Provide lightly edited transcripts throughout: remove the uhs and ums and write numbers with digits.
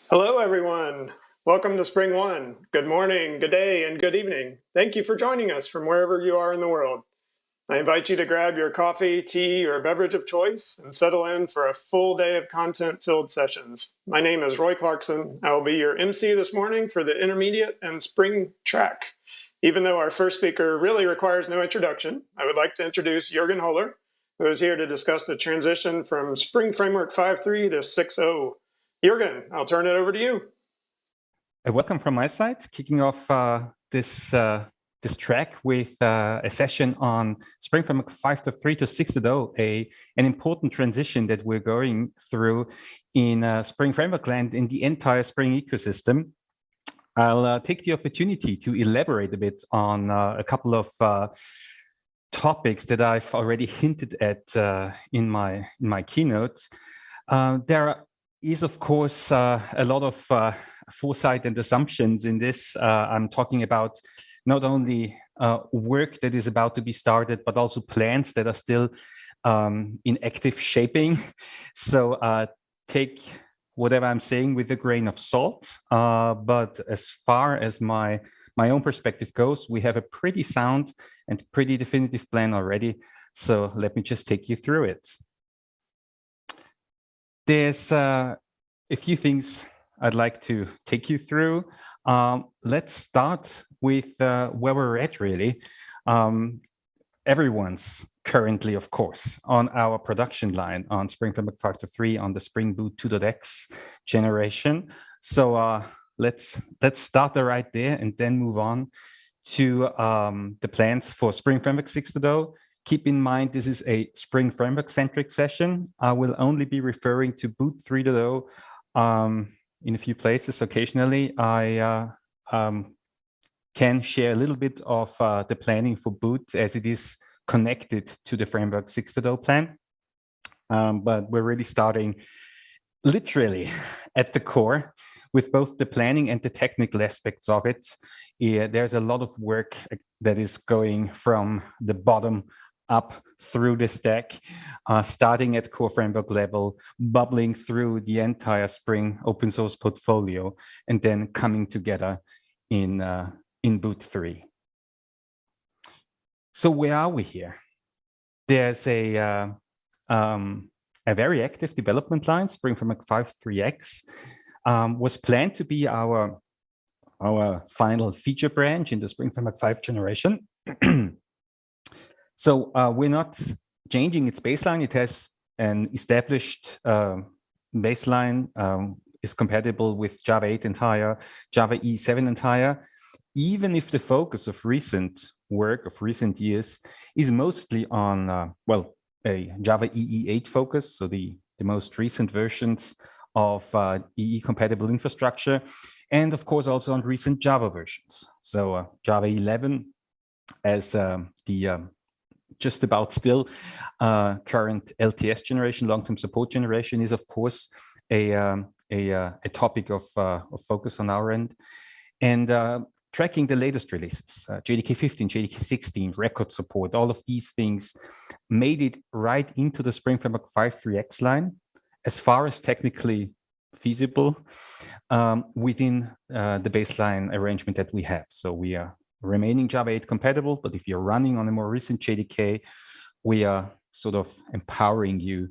Hello, everyone. Welcome to Spring One. Good morning, good day, and good evening. Thank you for joining us from wherever you are in the world. I invite you to grab your coffee, tea, or beverage of choice and settle in for a full day of content-filled sessions. My name is Roy Clarkson. I will be your MC this morning for the intermediate and spring track. Even though our first speaker really requires no introduction, I would like to introduce Juergen Hoeller, who is here to discuss the transition from Spring Framework 5.3 to 6.0. Juergen, I'll turn it over to you. Welcome from my side, kicking off this track with a session on Spring Framework 5.3 to 6.0, an important transition that we're going through in Spring Framework land in the entire Spring ecosystem. I'll take the opportunity to elaborate a bit on a couple of topics that I've already hinted at in my keynote. There is, of course, a lot of foresight and assumptions in this. I'm talking about not only work that is about to be started, but also plans that are still in active shaping. So take whatever I'm saying with a grain of salt. But as far as my own perspective goes, we have a pretty sound and pretty definitive plan already. So let me just take you through it. There's a few things I'd like to take you through. Let's start with where we're at, really. Everyone's currently, of course, on our production line on Spring Framework 5.3 on the Spring Boot 2.x generation. So let's start right there and then move on to the plans for Spring Framework 6.0. Keep in mind, this is a Spring Framework-centric session. I will only be referring to Boot 3.0 in a few places. Occasionally, I can share a little bit of the planning for Boot as it is connected to the Framework 6.0 plan. But we're really starting literally at the core with both the planning and the technical aspects of it. There's a lot of work that is going from the bottom up through the stack, starting at core framework level, bubbling through the entire Spring open source portfolio, and then coming together in Boot 3. So where are we here? There's a very active development line. Spring Framework 5.3x was planned to be our final feature branch in the Spring Framework 5 generation. So we're not changing its baseline. It has an established baseline, is compatible with Java 8 and higher, Java EE 7 and higher, even if the focus of recent work of recent years is mostly on, well, a Java EE 8 focus, so the most recent versions of EE compatible infrastructure, and of course also on recent Java versions. So Java 11 as the just about still current LTS generation, long-term support generation, is of course a topic of focus on our end, and tracking the latest releases, JDK 15, JDK 16, record support, all of these things made it right into the Spring Framework 5.3x line, as far as technically feasible within the baseline arrangement that we have. So we are remaining Java 8 compatible, but if you're running on a more recent JDK, we are sort of empowering you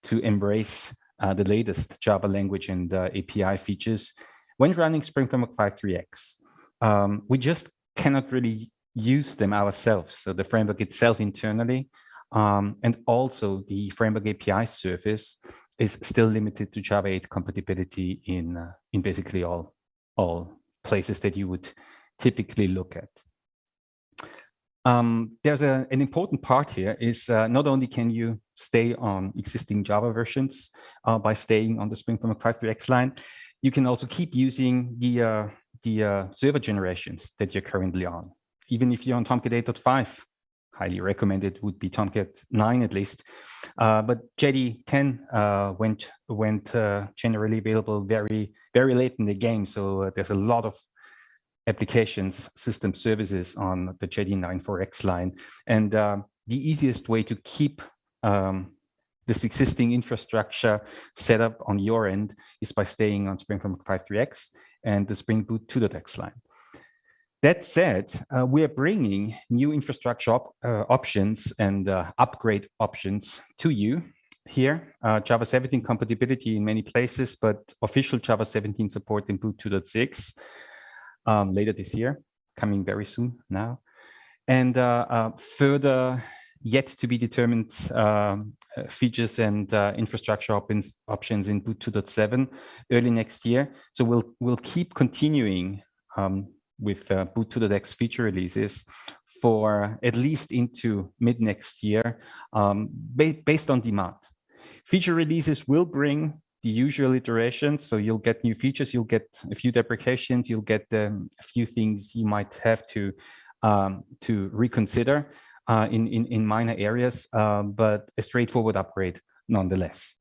to embrace the latest Java language and API features when running Spring Framework 5.3x. We just cannot really use them ourselves. So the framework itself internally, and also the framework API service is still limited to Java 8 compatibility in basically all places that you would typically look at. There's an important part here is not only can you stay on existing Java versions by staying on the Spring Framework 5.3x line, you can also keep using the server generations that you're currently on. Even if you're on Tomcat 8.5, highly recommended would be Tomcat 9 at least. But JD 10 went generally available very late in the game, so there's a lot of applications, system services on the JD 9.4x line. And the easiest way to keep this existing infrastructure setup on your end is by staying on Spring Framework 5.3x and the Spring Boot 2.x line. That said, we are bringing new infrastructure options and upgrade options to you here. Java 17 compatibility in many places, but official Java 17 support in Boot 2.6 later this year, coming very soon now. And further yet to be determined features and infrastructure options in Boot 2.7 early next year. So we'll keep continuing with Boot 2.x feature releases for at least into mid next year, based on demand. Feature releases will bring the usual iterations, so you'll get new features, you'll get a few deprecations, you'll get a few things you might have to reconsider in minor areas, but a straightforward upgrade nonetheless.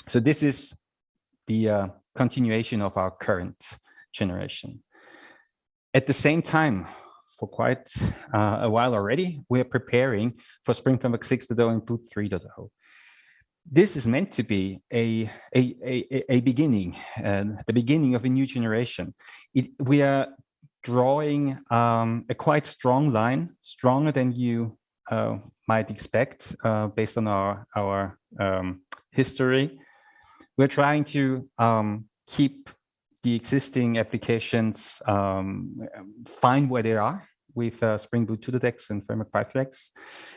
So this is the continuation of our current generation. At the same time, for quite a while already, we are preparing for Spring Framework 6.0 and Boot 3.0. This is meant to be a beginning, the beginning of a new generation. We are drawing a quite strong line, stronger than you might expect based on our history. We're trying to keep the existing applications fine where they are with Spring Boot 2.x and Framework 5.3x.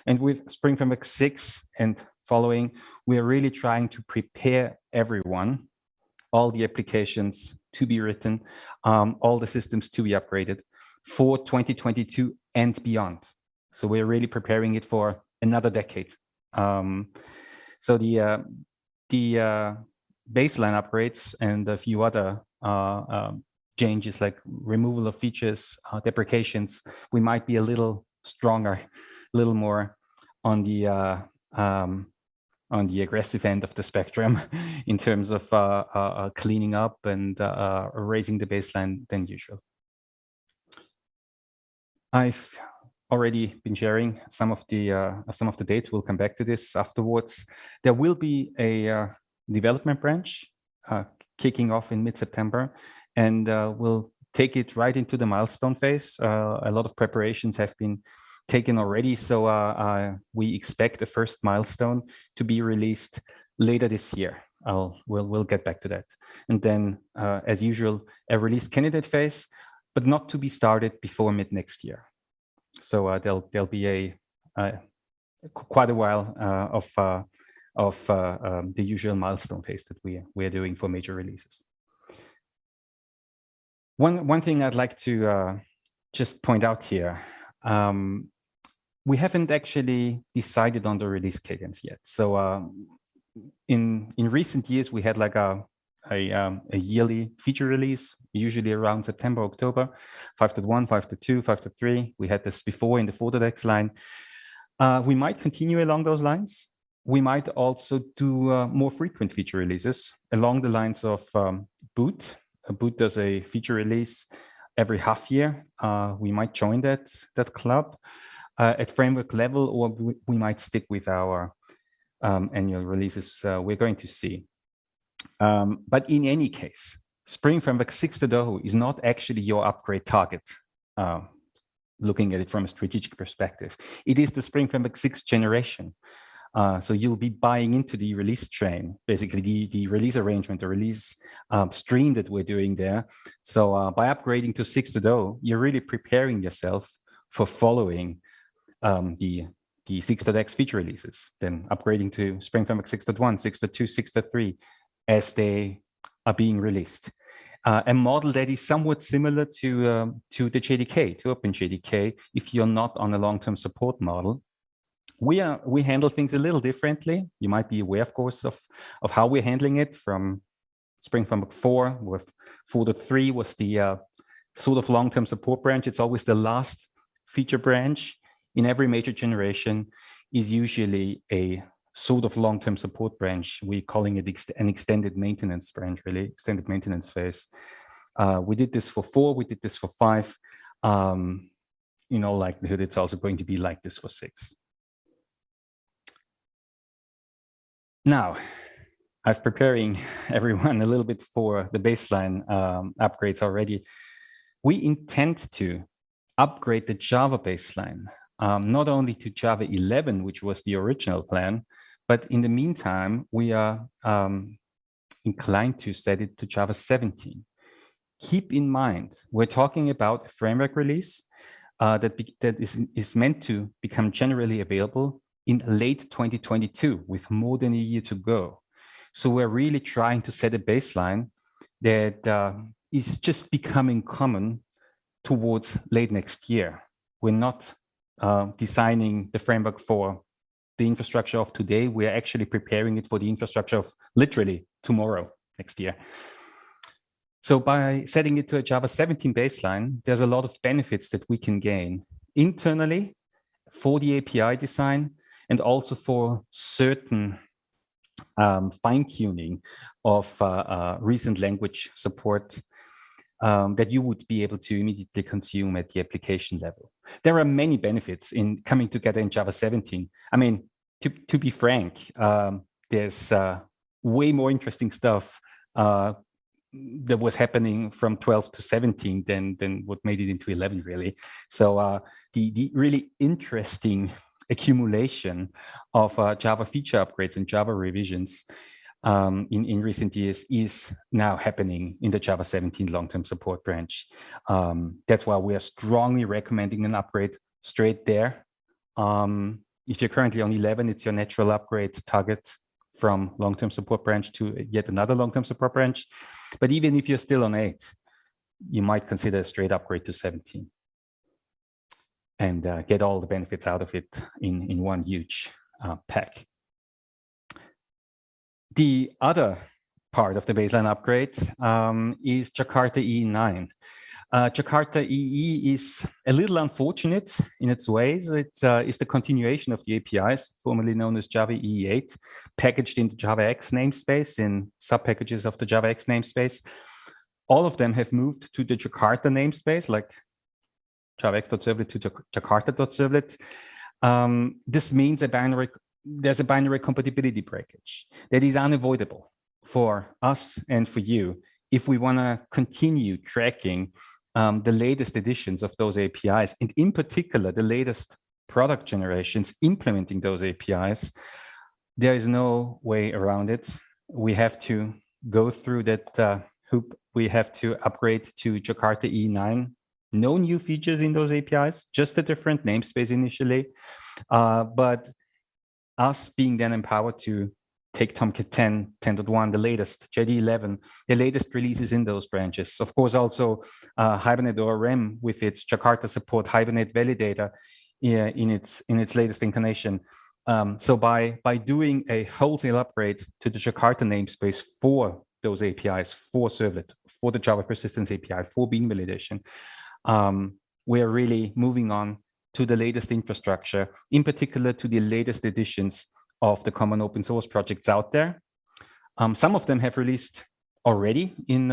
And with Spring Framework 6 and following, we are really trying to prepare everyone, all the applications to be written, all the systems to be upgraded for 2022 and beyond. So we're really preparing it for another decade. So the baseline upgrades and a few other changes like removal of features, deprecations, we might be a little stronger, a little more on the aggressive end of the spectrum in terms of cleaning up and raising the baseline than usual. I've already been sharing some of the dates. We'll come back to this afterwards. There will be a development branch kicking off in mid-September, and we'll take it right into the milestone phase. A lot of preparations have been taken already, so we expect the first milestone to be released later this year. We'll get back to that. And then, as usual, a release candidate phase, but not to be started before mid next year. So there'll be quite a while of the usual milestone phase that we are doing for major releases. One thing I'd like to just point out here. We haven't actually decided on the release cadence yet. So in recent years, we had like a yearly feature release, usually around September, October, 5.1, 5.2, 5.3. We had this before in the 4.x line. We might continue along those lines. We might also do more frequent feature releases along the lines of Boot. Boot does a feature release every half year. We might join that club at framework level, or we might stick with our annual releases. We're going to see. But in any case, Spring Framework 6.0 is not actually your upgrade target, looking at it from a strategic perspective. It is the Spring Framework 6 generation. So you'll be buying into the release train, basically the release arrangement, the release stream that we're doing there. So by upgrading to 6.0, you're really preparing yourself for following the 6.x feature releases, then upgrading to Spring Framework 6.1, 6.2, 6.3 as they are being released. A model that is somewhat similar to the JDK, to OpenJDK, if you're not on a long-term support model. We handle things a little differently. You might be aware, of course, of how we're handling it from Spring Framework 4 with 4.3 was the sort of long-term support branch. It's always the last feature branch in every major generation is usually a sort of long-term support branch. We're calling it an extended maintenance branch, really, extended maintenance phase. We did this for 4, we did this for 5. In all likelihood, it's also going to be like this for 6. Now, I've preparing everyone a little bit for the baseline upgrades already. We intend to upgrade the Java baseline, not only to Java 11, which was the original plan, but in the meantime, we are inclined to set it to Java 17. Keep in mind, we're talking about a framework release that is meant to become generally available in late 2022 with more than a year to go. So we're really trying to set a baseline that is just becoming common towards late next year. We're not designing the framework for the infrastructure of today. We're actually preparing it for the infrastructure of literally tomorrow, next year. So by setting it to a Java 17 baseline, there's a lot of benefits that we can gain internally for the API design and also for certain fine-tuning of recent language support that you would be able to immediately consume at the application level. There are many benefits in coming together in Java 17. I mean, to be frank, there's way more interesting stuff that was happening from 12 to 17 than what made it into 11, really. So the really interesting accumulation of Java feature upgrades and Java revisions in recent years is now happening in the Java 17 long-term support branch. That's why we are strongly recommending an upgrade straight there. If you're currently on 11, it's your natural upgrade target from long-term support branch to yet another long-term support branch. But even if you're still on 8, you might consider a straight upgrade to 17 and get all the benefits out of it in one huge pack. The other part of the baseline upgrade is Jakarta EE 9. Jakarta EE is a little unfortunate in its ways. It is the continuation of the APIs, formerly known as Java EE 8, packaged into JavaX namespace in subpackages of the JavaX namespace. All of them have moved to the Jakarta namespace, like javax.servlet to jakarta.servlet. This means there's a binary compatibility breakage that is unavoidable for us and for you if we want to continue tracking the latest editions of those APIs, and in particular, the latest product generations implementing those APIs. There is no way around it. We have to go through that hoop. We have to upgrade to Jakarta EE 9. No new features in those APIs, just a different namespace initially. But us being then empowered to take Tomcat 10, 10.1, the latest, JD 11, the latest releases in those branches. Of course, also Hibernate ORM with its Jakarta support, Hibernate validator in its latest incarnation. So by doing a wholesale upgrade to the Jakarta namespace for those APIs, for Servlet, for the Java Persistence API, for bean validation, we are really moving on to the latest infrastructure, in particular to the latest editions of the common open source projects out there. Some of them have released already in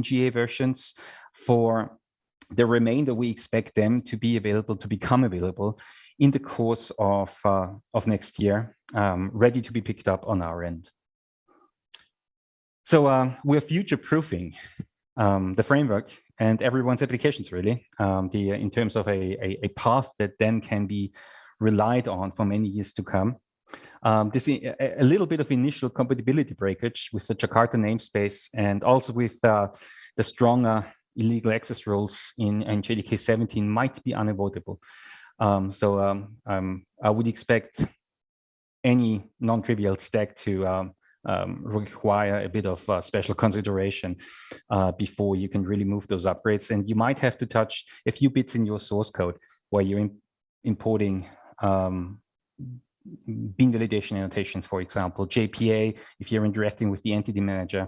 GA versions. For the remainder, we expect them to be available, to become available in the course of next year, ready to be picked up on our end. So we're future-proofing the framework and everyone's applications, really, in terms of a path that then can be relied on for many years to come. This is a little bit of initial compatibility breakage with the Jakarta namespace and also with the stronger illegal access rules in JDK 17 might be unavoidable. So I would expect any non-trivial stack to require a bit of special consideration before you can really move those upgrades. And you might have to touch a few bits in your source code where you're importing bean validation annotations, for example. JPA, if you're interacting with the entity manager,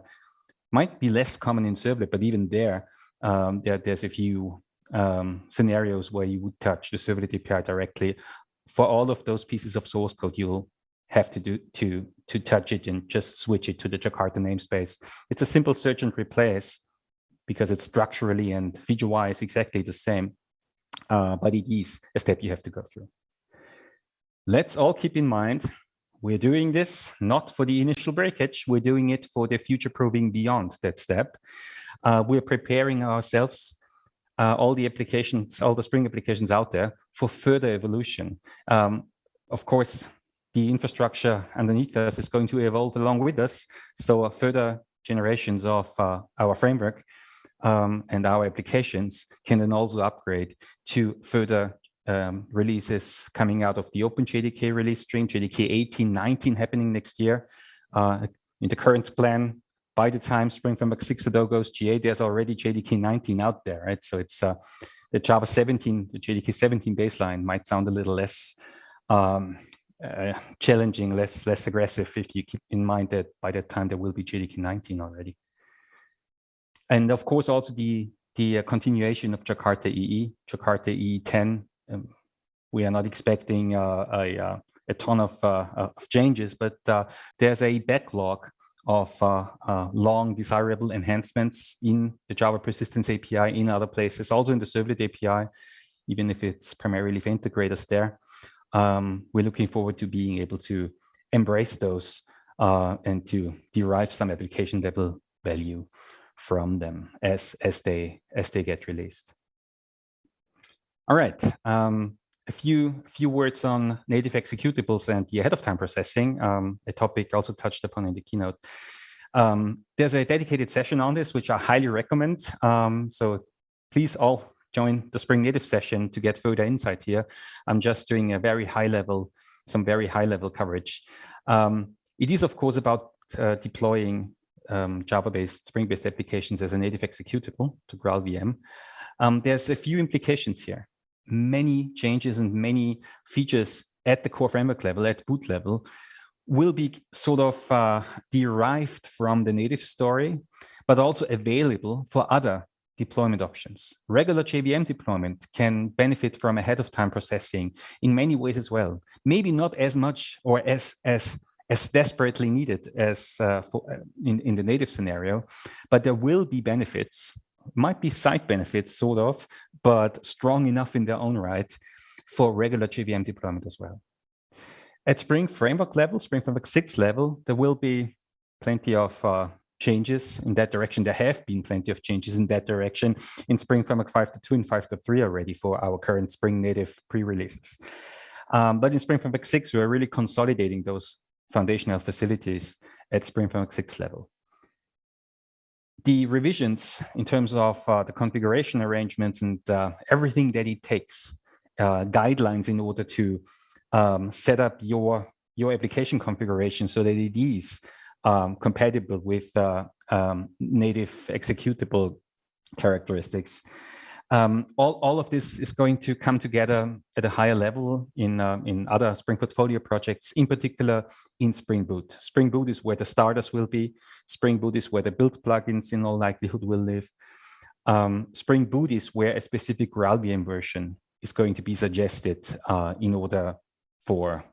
might be less common in Servlet, but even there's a few scenarios where you would touch the Servlet API directly. For all of those pieces of source code, you'll have to touch it and just switch it to the Jakarta namespace. It's a simple search and replace because it's structurally and feature-wise exactly the same, but it is a step you have to go through. Let's all keep in mind, we're doing this not for the initial breakage, we're doing it for the future proving beyond that step. We're preparing ourselves, all the applications, all the Spring applications out there for further evolution. Of course, the infrastructure underneath us is going to evolve along with us. So further generations of our framework and our applications can then also upgrade to further releases coming out of the OpenJDK release stream, JDK 18, 19 happening next year. In the current plan, by the time Spring Framework 6.0 goes GA, there's already JDK 19 out there, right? So it's the Java 17, the JDK 17 baseline might sound a little less challenging, less aggressive if you keep in mind that by that time there will be JDK 19 already. And of course, also the continuation of Jakarta EE, Jakarta EE 10. We are not expecting a ton of changes, but there's a backlog of long desirable enhancements in the Java Persistence API, in other places, also in the Servlet API, even if it's primarily for integrators there. We're looking forward to being able to embrace those and to derive some application level value from them as they get released. All right. A few words on native executables and the ahead of time processing, a topic also touched upon in the keynote. There's a dedicated session on this, which I highly recommend. So please all join the Spring Native session to get further insight here. I'm just doing a very high level, some very high level coverage. It is, of course, about deploying Java-based, Spring-based applications as a native executable to GraalVM. There's a few implications here. Many changes and many features at the core framework level, at boot level, will be sort of derived from the native story, but also available for other deployment options. Regular JVM deployment can benefit from ahead of time processing in many ways as well. Maybe not as much or as desperately needed as in the native scenario, but there will be benefits, might be side benefits sort of, but strong enough in their own right for regular JVM deployment as well. At Spring Framework level, Spring Framework 6 level, there will be plenty of changes in that direction. There have been plenty of changes in that direction in Spring Framework 5.2 and 5.3 already for our current Spring Native pre-releases. But in Spring Framework 6, we are really consolidating those foundational facilities at Spring Framework 6 level. The revisions in terms of the configuration arrangements and everything that it takes, guidelines in order to set up your application configuration so that it is compatible with native executable characteristics. All of this is going to come together at a higher level in other Spring Portfolio projects, in particular in Spring Boot. Spring Boot is where the starters will be. Spring Boot is where the build plugins in all likelihood will live. Spring Boot is where a specific GraalVM version is going to be suggested in order for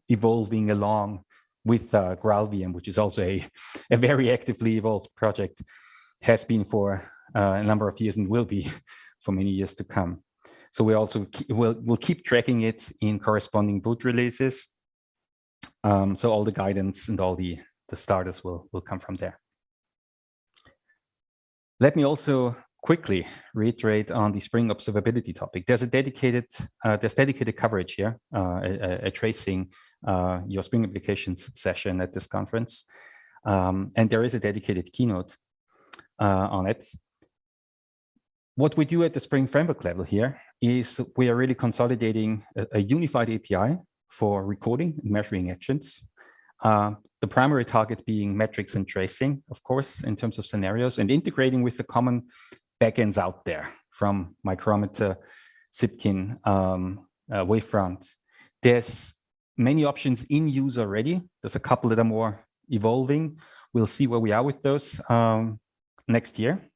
evolving along with GraalVM, which is also a very actively evolved project, has been for a number of years and will be for many years to come. So we also we'll keep tracking it in corresponding boot releases. So all the guidance and all the starters will come from there. Let me also quickly reiterate on the Spring observability topic. There's a dedicated coverage here, a tracing your Spring applications session at this conference, and there is a dedicated keynote on it. What we do at the Spring Framework level here is we are really consolidating a unified API for recording and measuring actions. The primary target being metrics and tracing, of course, in terms of scenarios, and integrating with the common backends out there from Micrometer, Zipkin, Wavefront. There's many options in use already. There's a couple that are more evolving. We'll see where we are with those next year.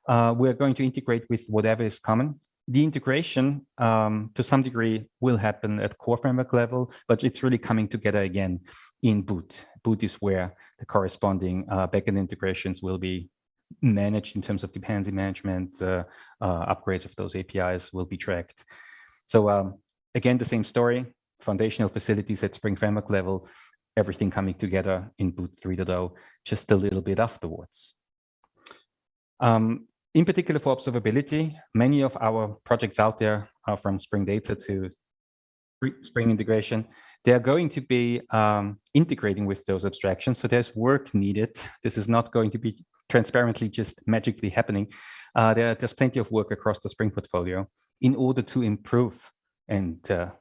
We're going to integrate with whatever is common. The integration, to some degree, will happen at core framework level, but it's really coming together again in Boot. Boot is where the corresponding backend integrations will be managed in terms of dependency management. Upgrades of those APIs will be tracked. So again, the same story. foundational facilities at Spring Framework level, everything coming together in Boot 3.0 just a little bit afterwards. In particular for observability, many of our projects out there are from Spring Data to Spring integration. They are going to be integrating with those abstractions. So there's work needed. This is not going to be transparently just magically happening. There's plenty of work across the Spring portfolio in order to improve and the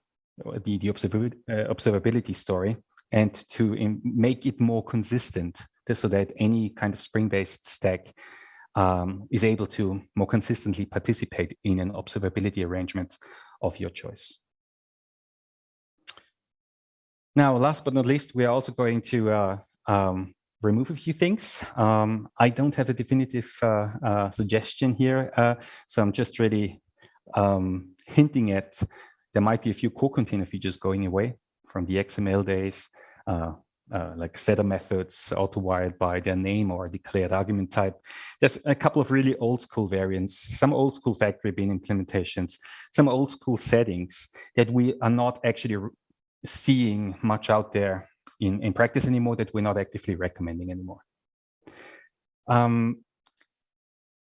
observability story and to make it more consistent so that any kind of Spring-based stack is able to more consistently participate in an observability arrangement of your choice. Now, last but not least, we are also going to remove a few things. I don't have a definitive suggestion here, so I'm just really hinting at there might be a few core container features going away from the XML days, like setter methods auto-wired by their name or declared argument type. There's a couple of really old school variants, some old school factory bin implementations, some old school settings that we are not actually seeing much out there in practice anymore, that we're not actively recommending anymore.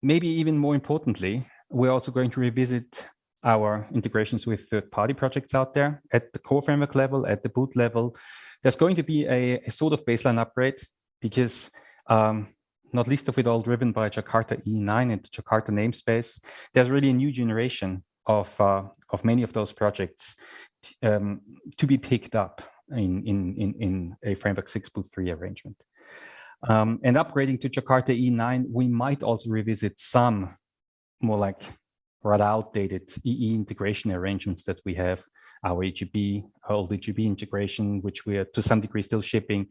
Maybe even more importantly, we're also going to revisit our integrations with third-party projects out there at the core framework level, at the boot level. There's going to be a sort of baseline upgrade because not least of it all driven by Jakarta EE9 and the Jakarta namespace. There's really a new generation of many of those projects to be picked up in a Framework 6 Boot 3 arrangement. And upgrading to Jakarta EE9, we might also revisit some more like rather outdated EE integration arrangements that we have, our EGB, old EGB integration, which we are to some degree still shipping,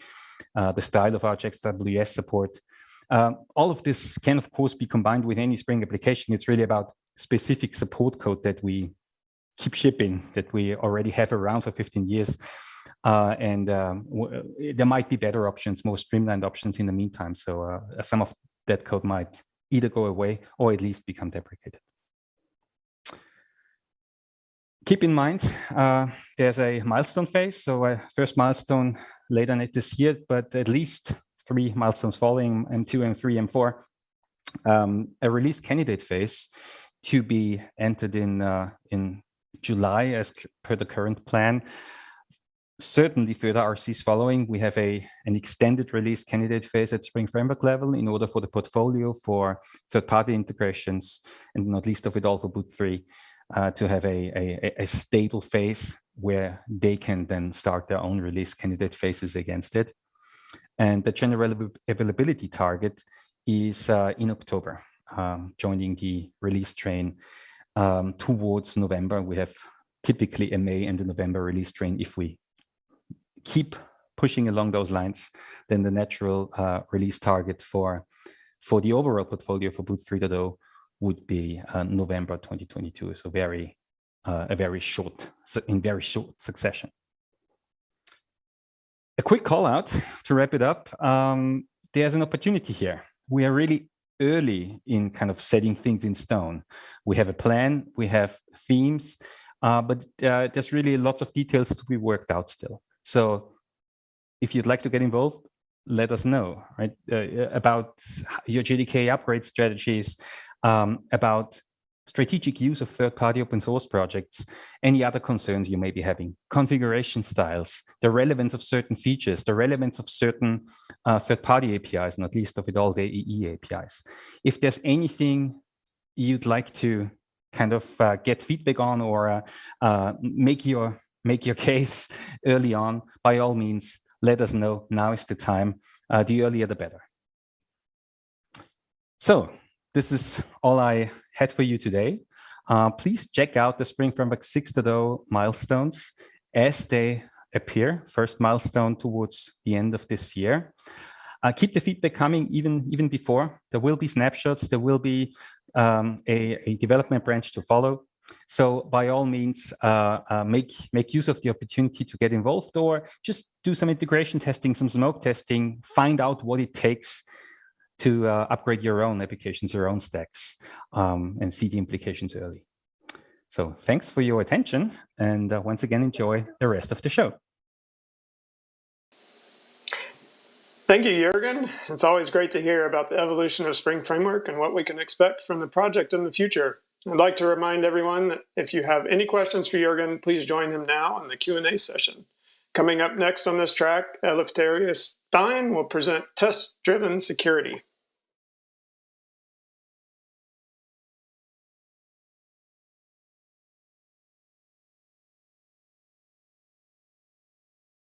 the style of our XWS support. All of this can, of course, be combined with any Spring application. It's really about specific support code that we keep shipping, that we already have around for 15 years. There might be better options, more streamlined options in the meantime. So some of that code might either go away or at least become deprecated. Keep in mind, there's a milestone phase. So first milestone later this year, but at least 3 milestones following, M2, M3, M4, a release candidate phase to be entered in July as per the current plan. Certainly further RCs following. We have an extended release candidate phase at Spring Framework level in order for the portfolio, for third-party integrations, and not least of it all for Boot 3, to have a stable phase where they can then start their own release candidate phases against it. And the general availability target is in October, joining the release train towards November. We have typically a May and a November release train. If we keep pushing along those lines, then the natural release target for the overall portfolio for Boot 3.0 would be November 2022. So in very short succession. A quick call out to wrap it up. There's an opportunity here. We are really early in kind of setting things in stone. We have a plan, we have themes, but there's really lots of details to be worked out still. So if you'd like to get involved, let us know, right? About your JDK upgrade strategies, about strategic use of third-party open source projects, any other concerns you may be having, configuration styles, the relevance of certain features, the relevance of certain third-party APIs, not least of it all the EE APIs. If there's anything you'd like to kind of get feedback on or make your case early on, by all means, let us know. Now is the time. The earlier, the better. So this is all I had for you today. Please check out the Spring Framework 6.0 milestones as they appear. First milestone towards the end of this year. Keep the feedback coming even before. There will be snapshots. There will be a development branch to follow. So by all means, make use of the opportunity to get involved, or just do some integration testing, some smoke testing, find out what it takes to upgrade your own applications, your own stacks, and see the implications early. So thanks for your attention, and once again, enjoy the rest of the show. Thank you, Juergen. It's always great to hear about the evolution of Spring Framework and what we can expect from the project in the future. I'd like to remind everyone that if you have any questions for Juergen, please join him now in the Q&A session. Coming up next on this track, Eleftherios Stein will present test-driven security.